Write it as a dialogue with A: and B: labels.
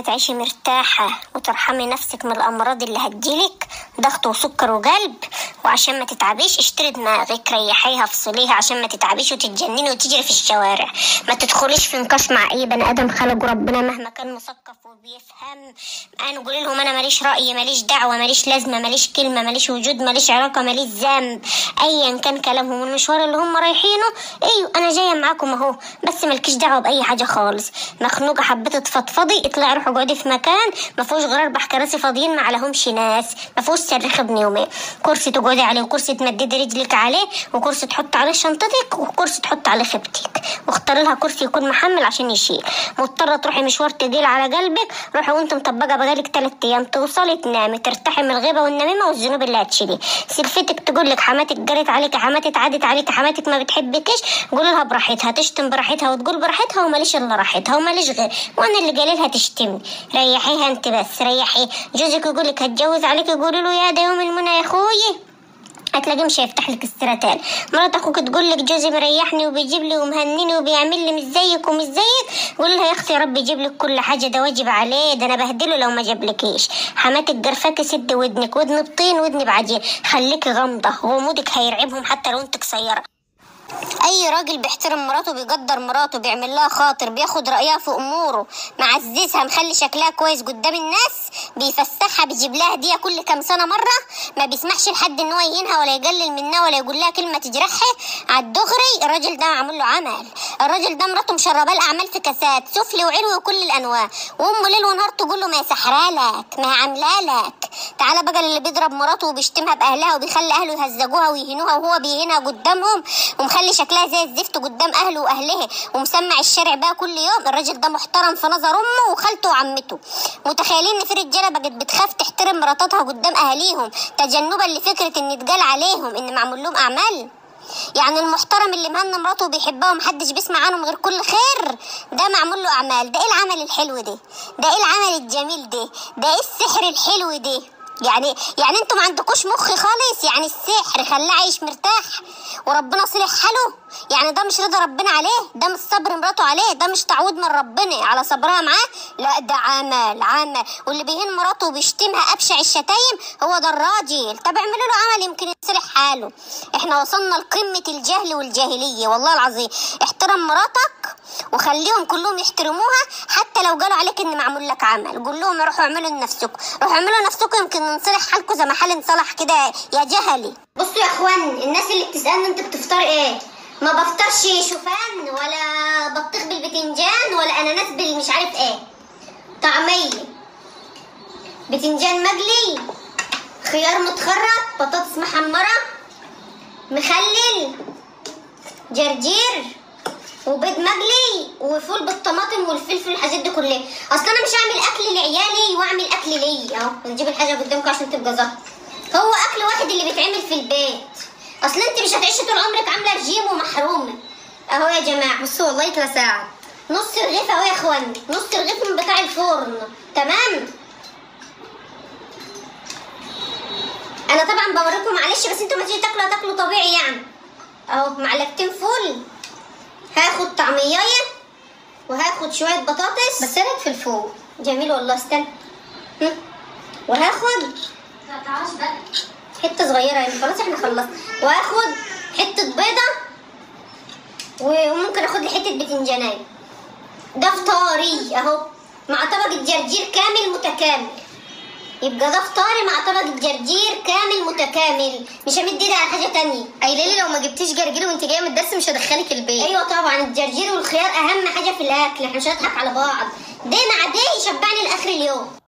A: تعيشي مرتاحة وترحمي نفسك من الأمراض اللي هتجيلك، ضغط وسكر وقلب، وعشان ما تتعبيش اشتري دماغك، ريحيها افصليها عشان ما تتعبيش وتتجنني وتجري في الشوارع. ما تدخليش في نقاش مع أي بني آدم خلقه ربنا مهما كان مثقف وبيفهم. أنا قولي لهم أنا ماليش رأي، ماليش دعوة، ماليش لازمة، ماليش كلمة، ماليش وجود، ماليش علاقة، ماليش ذنب. أيا كان كلامهم والمشوار اللي هم رايحينه، أيوة أنا جاية معاكم أهو، بس مالكيش دعوة بأي حاجة خالص. مخنوقة حبيت تفضفضي، اطلعي روحي اقعدي في مكان ما فيهوش غير 4 كراسي فاضيين ما عليهمش ناس، ما فيهوش صريخ ابن يومين، كرسي تقعدي عليه وكرسي تمددي رجلك عليه وكرسي تحط عليه شنطتك وكرسي تحط عليه خيبتك، واختاري لها كرسي يكون محمل عشان يشيل. مضطرة تروحي مشوار تقيل على قلبك، روحي وانت مطبقة بقالك 3 ايام، توصلي تنامي ترتاحي من الغيبة والنميمة والذنوب اللي هتشيليه. سلفتك تقول لك حماتك جرت عليك، حماتك عادت عليك، حماتك ما بتحبكش، قولي لها براحتها، تشتم براحتها وتقول براحتها وماليش الا راحتها وماليش غير، وانا اللي قايله لها تشتمني. ريحيها انت بس، ريحي جوزك يقول لك هتجوز عليك، يقولوا له يا ده يوم المنى يا اخوي، هتلاقيه مش هيفتح لك السرطان. مرات اخوك تقول لك جوزي مريحني وبيجيب لي ومهنيني وبيعمل لي مش زيك ومش زيك، قول لها يا اختي يا رب يجيب لك كل حاجه، ده واجب عليه، ده انا بهدله لو ما جابلكيش. حماتك جرفاكي سد ودنك، ودن بطين ودن بعجين، خليكي غامضه، غموضك هيرعبهم حتى لو انت قصيره. اي راجل بيحترم مراته، بيقدر مراته، بيعمل لها خاطر، بياخد رايها في اموره، معززها، مخلي شكلها كويس قدام الناس، بيفسحها، بيجيب لها هديه كل كام سنه مره، ما بيسمحش لحد ان هو يهينها ولا يقلل منها ولا يقول لها كلمه تجرحها. على الدغري الراجل ده معمول له عمل، الراجل ده مراته مشرباه الاعمال في كاسات، سفلي وعلوي وكل الانواع، وامه ليل ونهار تقول له ما هي سحرالك، ما هي عاملالك. تعالى بقى اللي بيضرب مراته وبيشتمها باهلها وبيخلي اهله يهزجوها ويهينوها وهو بيهينها قدامهم ومخلي شكلها زي الزفت قدام اهله واهلها ومسمع الشارع بقى كل يوم. الراجل ده محترم في نظر امه وخالته وعمته. متخيلين ان في رجاله بقت بتخاف تحترم مراتاتها قدام اهاليهم تجنبا لفكره ان يتقال عليهم ان معمول لهم اعمال؟ يعني المحترم اللي مهن مراته وبيحبها ومحدش بيسمع عنهم غير كل خير، ده معمول له اعمال. ده ايه العمل الحلو ده؟ ده ايه العمل الجميل ده؟ ده ايه السحر الحلو ده؟ يعني انتوا ما عندكوش مخ خالص؟ يعني السحر خلاه عايش مرتاح وربنا صلح حاله؟ يعني ده مش رضا ربنا عليه؟ ده مش صبر مراته عليه؟ ده مش تعويض من ربنا على صبرها معاه؟ لا ده عمل. واللي بيهين مراته وبيشتمها ابشع الشتايم هو ده الراجل. طب اعملوا له عمل يمكن يصلح حاله. احنا وصلنا لقمة الجهل والجاهلية والله العظيم. احترم مراتك وخليهم كلهم يحترموها، حتى لو قالوا عليك ان معمول لك عمل قول لهم روحوا اعملوا لنفسكم، روحوا اعملوا لنفسكم يمكن نصلح حالكم زي ما حال انصلح كده يا جهلي. بصوا يا اخوان، الناس اللي بتسالني انت بتفطر ايه، ما بفطرش شوفان ولا بطيخ بالبتنجان ولا اناناس بالمش عارف ايه، طعميه، بتنجان مقلي، خيار متخرط، بطاطس محمره، مخلل، جرجير، وبيض مقلي، وفول بالطماطم والفلفل والحاجات دي كلها. اصل انا مش هعمل اكل لعيالي واعمل اكل ليا اهو، نجيب الحاجه قدامكم عشان تبقى ظاهره. هو اكل واحد اللي بيتعمل في البيت. اصل انت مش هتعيشي طول عمرك عامله رجيم ومحرومه. اهو يا جماعه بصوا والله 3 ساعات نص رغيف اهو يا اخواني، نص رغيف من بتاع الفرن. تمام، انا طبعا بوريكم معلش، بس انتوا ما تيجي تاكلوا هتاكلوا طبيعي يعني. اهو معلقتين فول، هاخد طعميايه وهاخد شويه بطاطس، بس انا في الفول جميل والله. استنى، وهاخد حته صغيره يعني، خلاص احنا خلصنا. وهاخد حته بيضه وممكن اخد لي حته بتنجانيه. ده فطاري اهو مع طبق الجرجير كامل متكامل. يبقى ده فطاري مع طبق الجرجير كامل متكامل، مش همد ايدي على حاجه تانية. قايله لي لو ما جبتيش جرجير وانت جايه من الدرس مش هدخلك البيت. ايوه طبعا الجرجير والخيار اهم حاجه في الاكل، احنا مش هنضحك على بعض. ده مع ده يشبعني لاخر اليوم.